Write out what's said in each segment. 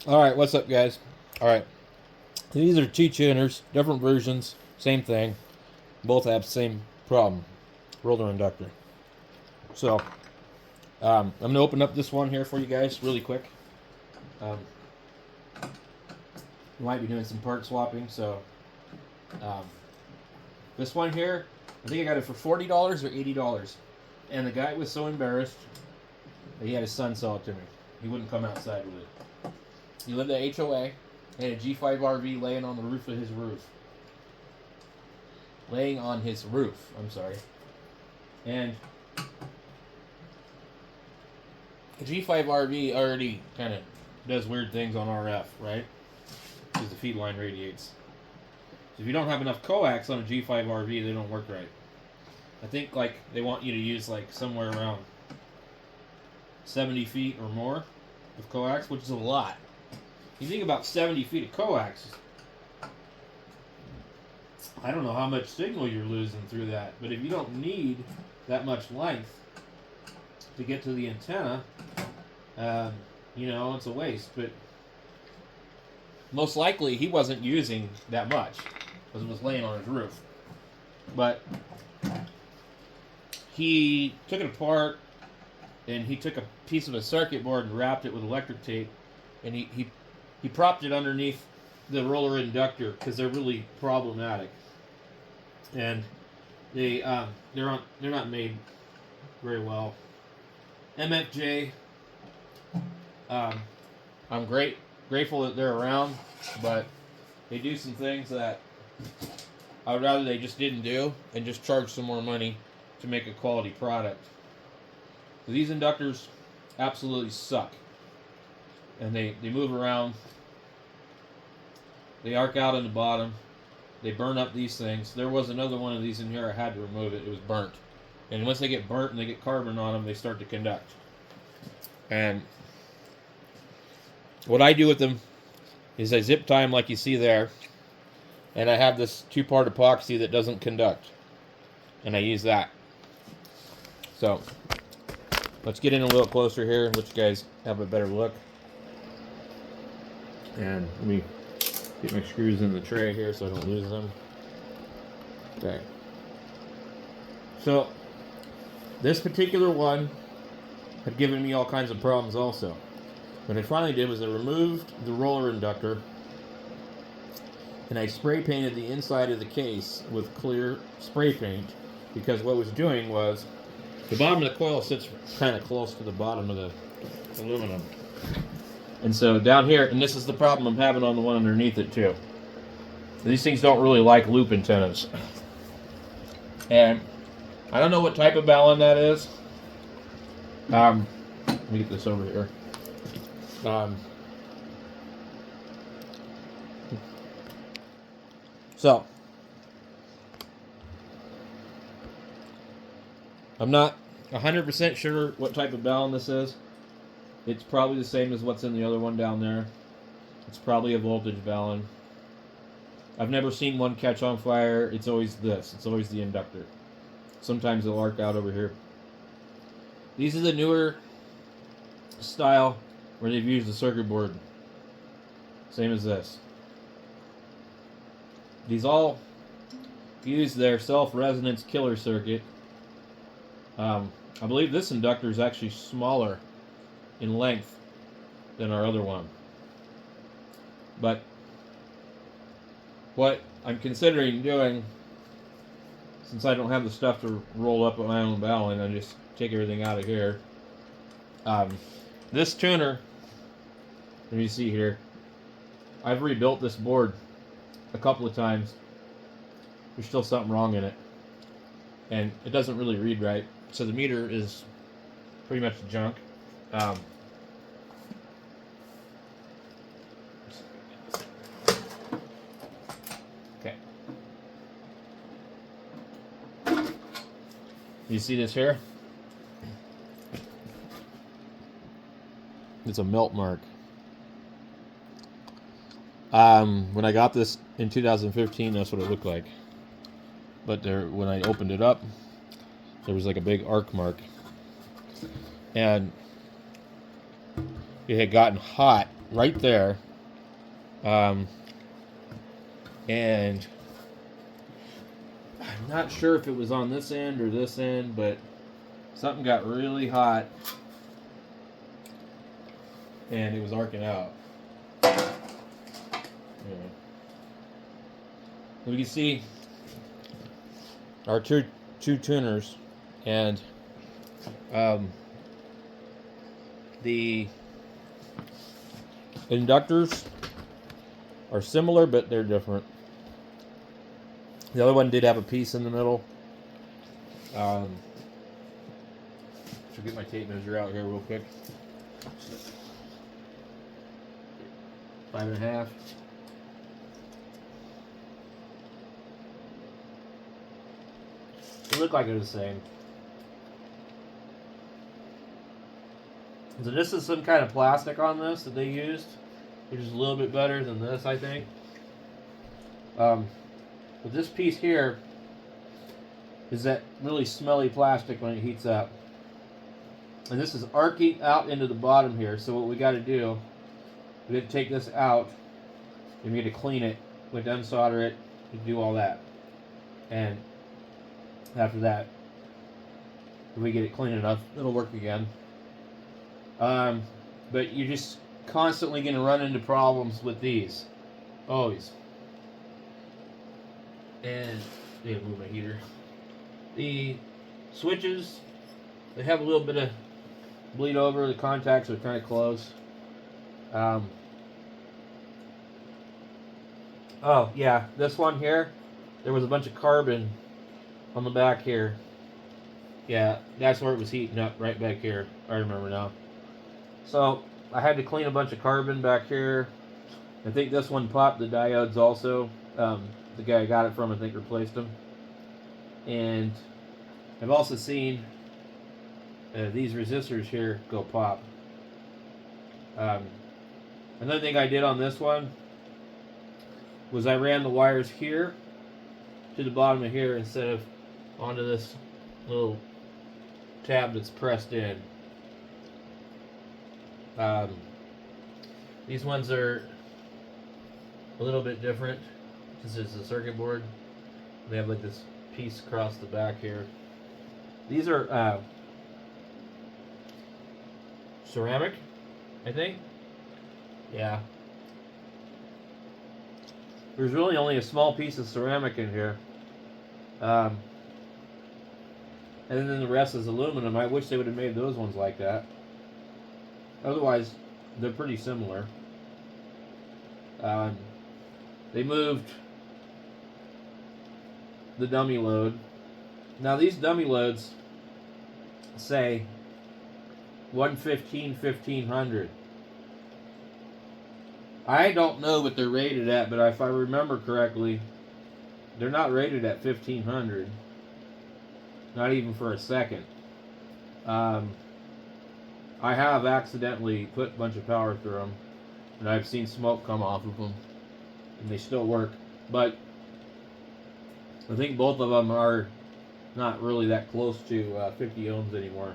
Alright, what's up, guys? Alright, these are two tuners, different versions, same thing. Both have the same problem, roller inductor. So, I'm going to open up this one here for you guys really quick. Um, we might be doing some part swapping, so um, this one here, I think I got it for $40 or $80. And the guy was so embarrassed that he had his son sell it to me. He wouldn't come outside with it. He lived at HOA, had a G5 RV laying on the roof of his roof. Laying on his roof, I'm sorry. And the G5 RV already kind of does weird things on RF, right? Because the feed line radiates. So if you don't have enough coax on a G5 RV, they don't work right. I think like they want you to use like somewhere around 70 feet or more of coax, which is a lot. You think about 70 feet of coax, I don't know how much signal you're losing through that, but if you don't need that much length to get to the antenna, it's a waste. But most likely he wasn't using that much because it was laying on his roof. But he took it apart and he took a piece of a circuit board and wrapped it with electric tape, and he propped it underneath the roller inductor because they're really problematic. And they're not made very well. MFJ, I'm grateful that they're around, but they do some things that I would rather they just didn't do and just charge some more money to make a quality product. So these inductors absolutely suck, and they move around. They arc out on the bottom. They burn up these things. There was another one of these in here. I had to remove it. It was burnt. And once they get burnt and they get carbon on them, they start to conduct. And what I do with them is I zip tie them like you see there. And I have this 2-part epoxy that doesn't conduct. And I use that. So, let's get in a little closer here and let you guys have a better look. And let me get my screws in the tray here so I don't lose them. Okay. So, this particular one had given me all kinds of problems also. What I finally did was I removed the roller inductor and I spray painted the inside of the case with clear spray paint, because what it was doing was the bottom of the coil sits kind of close to the bottom of the aluminum. And so down here, and this is the problem I'm having on the one underneath it too. These things don't really like loop antennas. And I don't know what type of balun that is. Let me get this over here. So, I'm not 100% sure what type of balun this is. It's probably the same as what's in the other one down there. It's probably a voltage balun. I've never seen one catch on fire. It's always this. It's always the inductor. Sometimes they'll arc out over here. These are the newer style where they've used the circuit board. Same as this. These all use their self-resonance killer circuit. I believe this inductor is actually smaller in length than our other one. But what I'm considering doing, since I don't have the stuff to roll up my own balun, I just take everything out of here. This tuner, let me see here, I've rebuilt this board a couple of times. There's still something wrong in it, and it doesn't really read right, so the meter is pretty much junk. Okay. You see this here? It's a melt mark. When I got this in 2015, that's what it looked like. But when I opened it up, there was like a big arc mark. And it had gotten hot right there. And I'm not sure if it was on this end or this end, but something got really hot and it was arcing out. Yeah. We can see our two tuners, and the inductors are similar, but they're different. The other one did have a piece in the middle. Should get my tape measure out here real quick. 5.5. It looked like it was the same. So this is some kind of plastic on this that they used, which is a little bit better than this, I think. But this piece here is that really smelly plastic when it heats up. And this is arcing out into the bottom here. So what we got to do, we have to take this out and we got to clean it. We have to unsolder it, we do all that. And after that, if we get it clean enough, it'll work again. But you're just constantly going to run into problems with these. Always. And they move my heater. The switches, they have a little bit of bleed over. The contacts are kind of close. Oh yeah, this one here, there was a bunch of carbon on the back here. Yeah, that's where it was heating up, right back here. I remember now. So I had to clean a bunch of carbon back here. I think this one popped the diodes also. The guy I got it from, I think, replaced them. And I've also seen these resistors here go pop. Another thing I did on this one was I ran the wires here to the bottom of here instead of onto this little tab that's pressed in. These ones are a little bit different. This is the circuit board. They have like this piece across the back here. These are ceramic, I think. Yeah. There's really only a small piece of ceramic in here. And then the rest is aluminum. I wish they would have made those ones like that. Otherwise, they're pretty similar. They moved the dummy load. Now these dummy loads say 115, 1500. I don't know what they're rated at, but if I remember correctly, they're not rated at 1500. Not even for a second. I have accidentally put a bunch of power through them, and I've seen smoke come off of them, and they still work. But I think both of them are not really that close to 50 ohms anymore.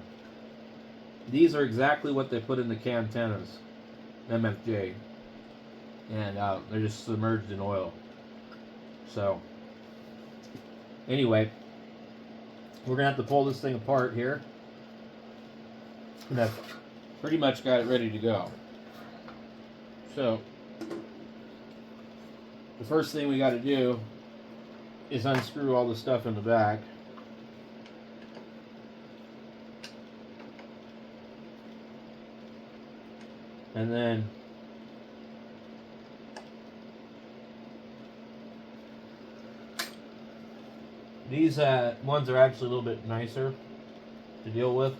These are exactly what they put in the Cantenas, MFJ, and they're just submerged in oil. So, anyway, we're going to have to pull this thing apart here. And I've pretty much got it ready to go. So, the first thing we got to do is unscrew all the stuff in the back. And then these ones are actually a little bit nicer to deal with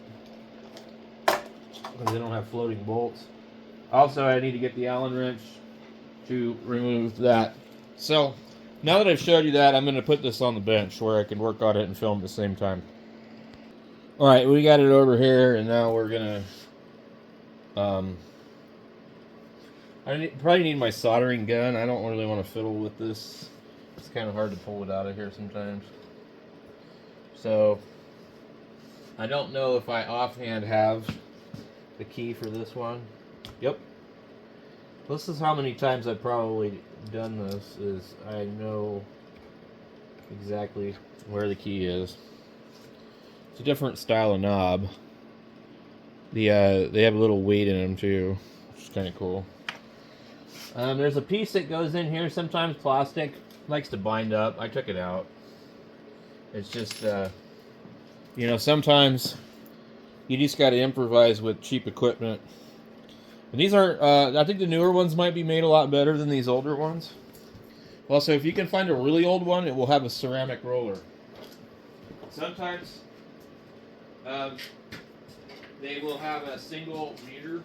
because they don't have floating bolts. Also, I need to get the Allen wrench to remove that. So, now that I've showed you that, I'm going to put this on the bench where I can work on it and film at the same time. Alright, we got it over here, and now we're going to... I probably need my soldering gun. I don't really want to fiddle with this. It's kind of hard to pull it out of here sometimes. So, I don't know if I offhand have the key for this one. Yep. This is how many times I've probably done this, is I know exactly where the key is. It's a different style of knob. They have a little weight in them too, which is kind of cool. There's a piece that goes in here. Sometimes plastic likes to bind up. I took it out. It's just, sometimes you just got to improvise with cheap equipment. And these aren't, I think the newer ones might be made a lot better than these older ones. Also, if you can find a really old one, it will have a ceramic roller. Sometimes they will have a single meter,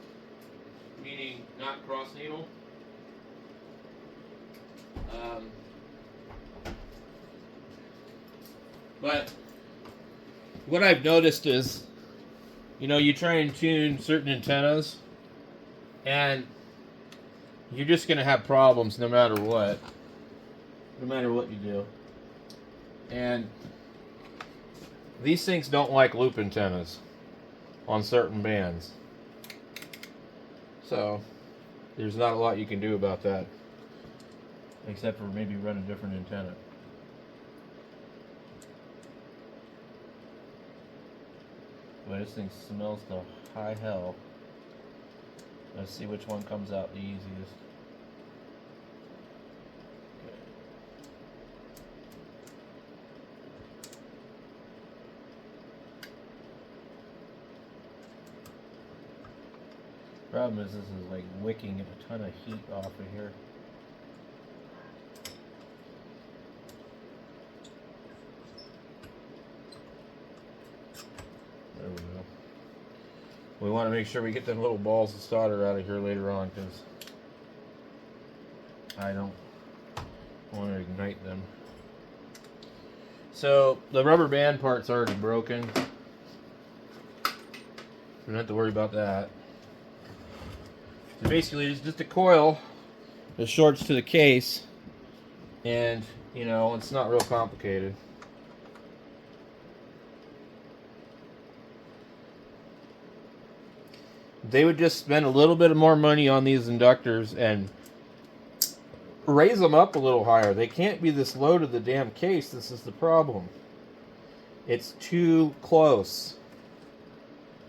meaning not cross needle. But what I've noticed is, you try and tune certain antennas, and you're just going to have problems no matter what. No matter what you do. And these things don't like loop antennas on certain bands. So, there's not a lot you can do about that. Except for maybe run a different antenna. But this thing smells to high hell. Let's see which one comes out the easiest. Problem is, this is like wicking a ton of heat off of here. There we go. We want to make sure we get them little balls of solder out of here later on, because I don't want to ignite them. So the rubber band part's already broken. We don't have to worry about that. So basically, it's just a coil that shorts to the case, and it's not real complicated. They would just spend a little bit more money on these inductors and raise them up a little higher. They can't be this low to the damn case. This is the problem. It's too close.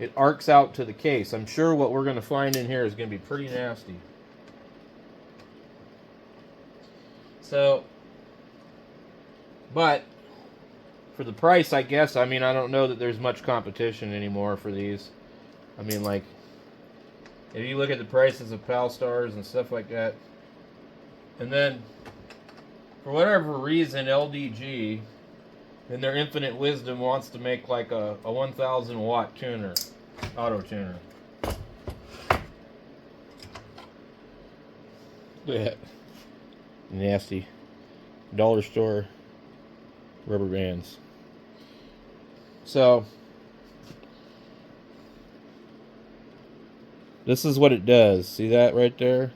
It arcs out to the case. I'm sure what we're going to find in here is going to be pretty nasty. So, but for the price, I guess, I don't know that there's much competition anymore for these. Like, if you look at the prices of Palstars and stuff like that, and then, for whatever reason, LDG, in their infinite wisdom, wants to make like a 1,000 watt tuner, auto tuner. Look at that. Nasty. Dollar store rubber bands. So, this is what it does. See that right there?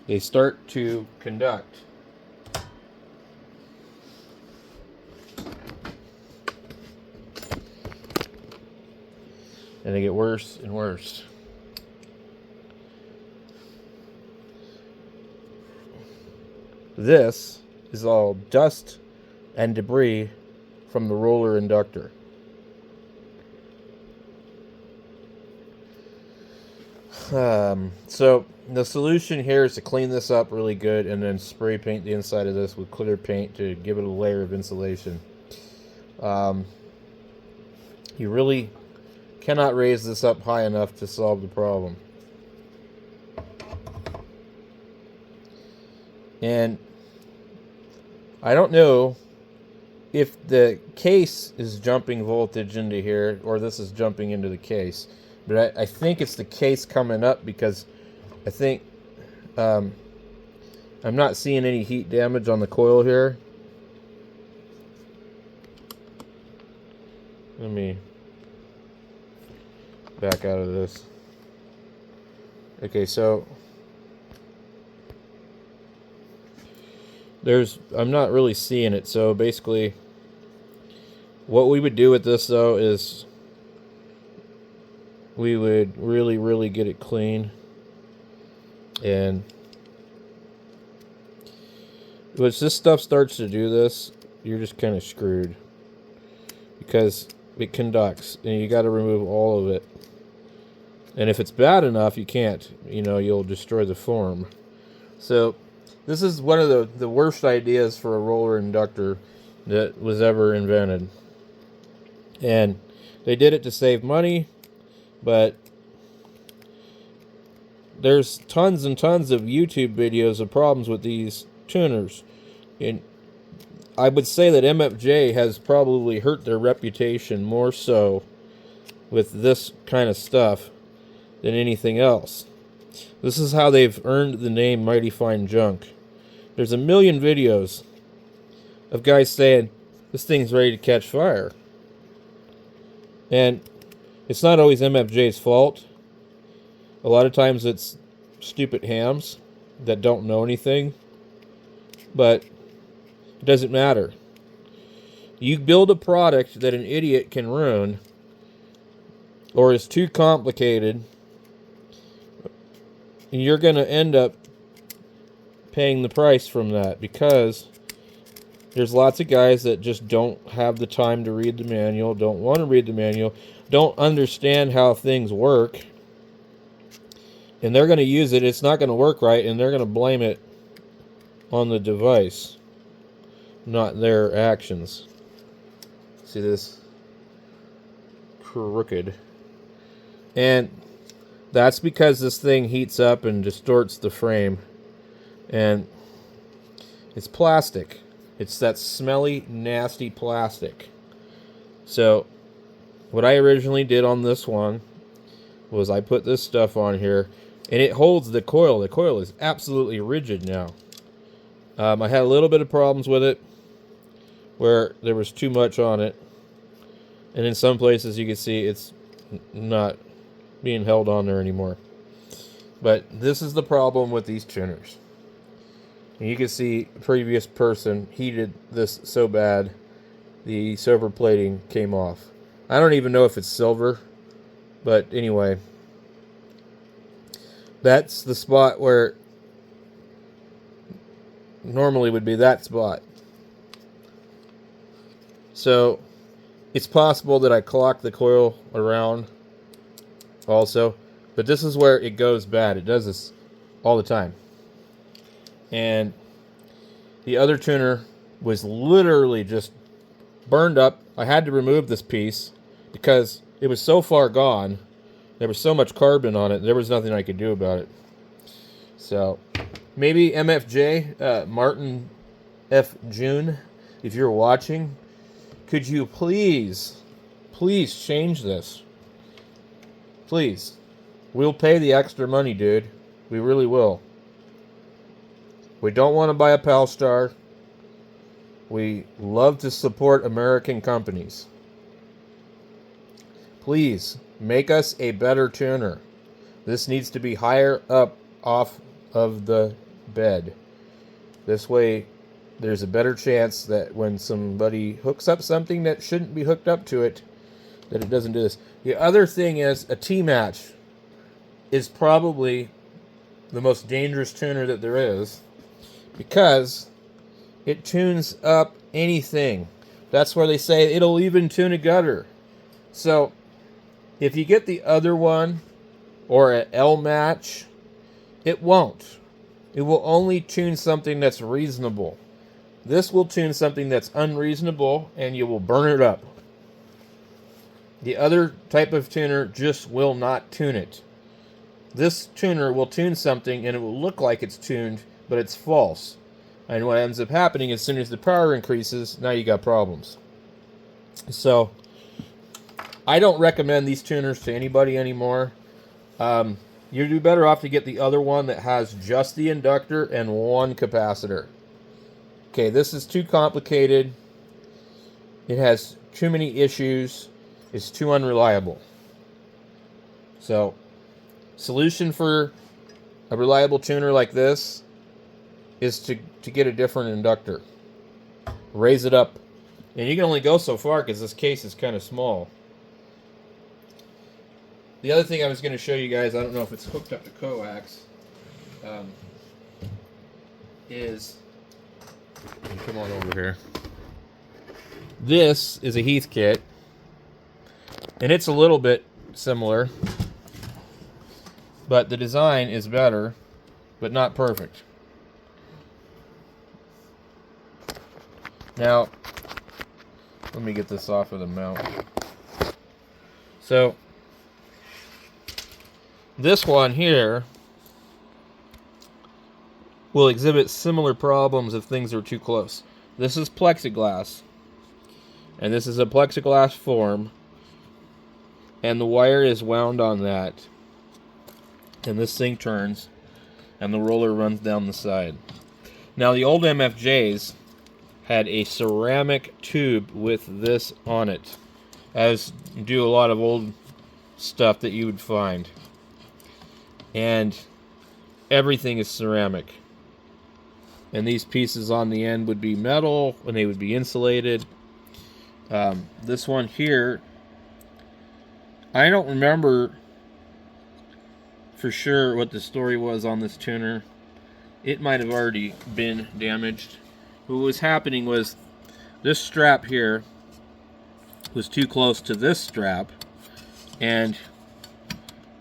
They start to conduct. And they get worse and worse. This is all dust and debris from the roller inductor. So the solution here is to clean this up really good and then spray paint the inside of this with clear paint to give it a layer of insulation. You really cannot raise this up high enough to solve the problem. And I don't know if the case is jumping voltage into here or this is jumping into the case. But I think it's the case coming up because I think I'm not seeing any heat damage on the coil here. Let me back out of this. Okay, so I'm not really seeing it. So basically what we would do with this though is we would really get it clean. And once this stuff starts to do this, you're just kind of screwed, because it conducts and you got to remove all of it. And if it's bad enough, you can't, you'll destroy the form. So this is one of the worst ideas for a roller inductor that was ever invented. And they did it to save money, but there's tons and tons of YouTube videos of problems with these tuners. And I would say that MFJ has probably hurt their reputation more so with this kind of stuff than anything else. This is how they've earned the name Mighty Fine Junk. There's a million videos of guys saying this thing's ready to catch fire. And it's not always MFJ's fault. A lot of times it's stupid hams that don't know anything. But it doesn't matter. You build a product that an idiot can ruin, or is too complicated, and you're going to end up paying the price from that, because there's lots of guys that just don't have the time to read the manual, don't want to read the manual, don't understand how things work, and they're going to use it. It's not going to work right, and they're going to blame it on the device, not their actions. See this? Crooked. And that's because this thing heats up and distorts the frame. And it's plastic. It's that smelly, nasty plastic. So what I originally did on this one was I put this stuff on here, and it holds the coil. The coil is absolutely rigid now. I had a little bit of problems with it where there was too much on it. And in some places you can see it's not being held on there anymore. But this is the problem with these tuners. And you can see a previous person heated this so bad the silver plating came off. I don't even know if it's silver, but anyway, that's the spot where normally would be that spot. So it's possible that I clocked the coil around also, but this is where it goes bad. It does this all the time. And the other tuner was literally just burned up. I had to remove this piece because it was so far gone. There was so much carbon on it, there was nothing I could do about it. So maybe MFJ, Martin F. June, if you're watching, could you please change this? Please. We'll pay the extra money, dude. We really will. We don't want to buy a Palstar. We love to support American companies. Please, make us a better tuner. This needs to be higher up off of the bed. This way, there's a better chance that when somebody hooks up something that shouldn't be hooked up to it, that it doesn't do this. The other thing is, a T-Match is probably the most dangerous tuner that there is, because it tunes up anything. That's where they say it'll even tune a gutter. So if you get the other one, or an L-Match, it won't. It will only tune something that's reasonable. This will tune something that's unreasonable, and you will burn it up. The other type of tuner just will not tune it. This tuner will tune something, and it will look like it's tuned, but it's false. And what ends up happening, as soon as the power increases, now you got problems. So I don't recommend these tuners to anybody anymore. You'd be better off to get the other one that has just the inductor and one capacitor. Okay, this is too complicated. It has too many issues. It's too unreliable. So, solution for a reliable tuner like this is to get a different inductor. Raise it up. And you can only go so far because this case is kind of small. The other thing I was going to show you guys, I don't know if it's hooked up to coax, is, come on over here. This is a Heath kit, and it's a little bit similar, but the design is better, but not perfect. Now, let me get this off of the mount. So, this one here will exhibit similar problems if things are too close. This is plexiglass, and this is a plexiglass form, and the wire is wound on that, and this thing turns, and the roller runs down the side. Now, the old MFJs had a ceramic tube with this on it, as do a lot of old stuff that you would find. And everything is ceramic. And these pieces on the end would be metal, and they would be insulated. This one here, I don't remember for sure what the story was on this tuner. It might have already been damaged. What was happening was this strap here was too close to this strap, and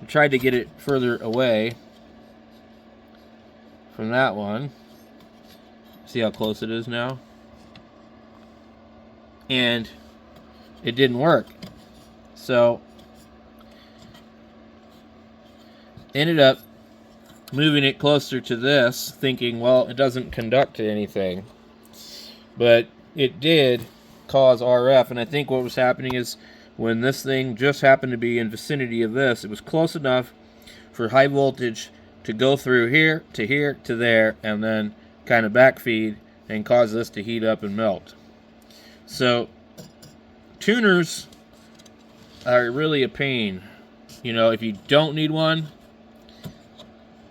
I tried to get it further away from that one. See how close it is now? And it didn't work. So ended up moving it closer to this, thinking, well, it doesn't conduct to anything. But it did cause RF, and I think what was happening is when this thing just happened to be in vicinity of this, it was close enough for high voltage to go through here to there, and then kind of backfeed and cause this to heat up and melt. So tuners are really a pain. You know, if you don't need one,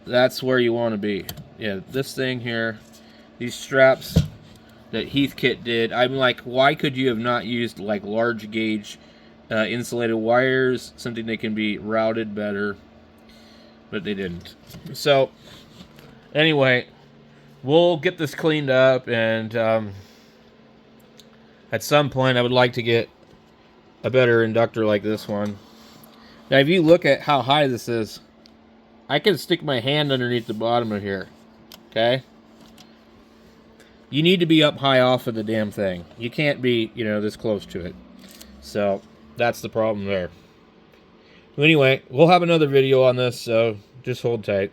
that's where you want to be. Yeah, this thing here, these straps that Heathkit did, I'm like, why could you have not used like large gauge insulated wires, something that can be routed better? But they didn't. So anyway, we'll get this cleaned up, and at some point I would like to get a better inductor like this one. Now if you look at how high this is, I can stick my hand underneath the bottom of here. Okay? You need to be up high off of the damn thing. You can't be, you know, this close to it. So that's the problem there. Anyway, we'll have another video on this, so just hold tight.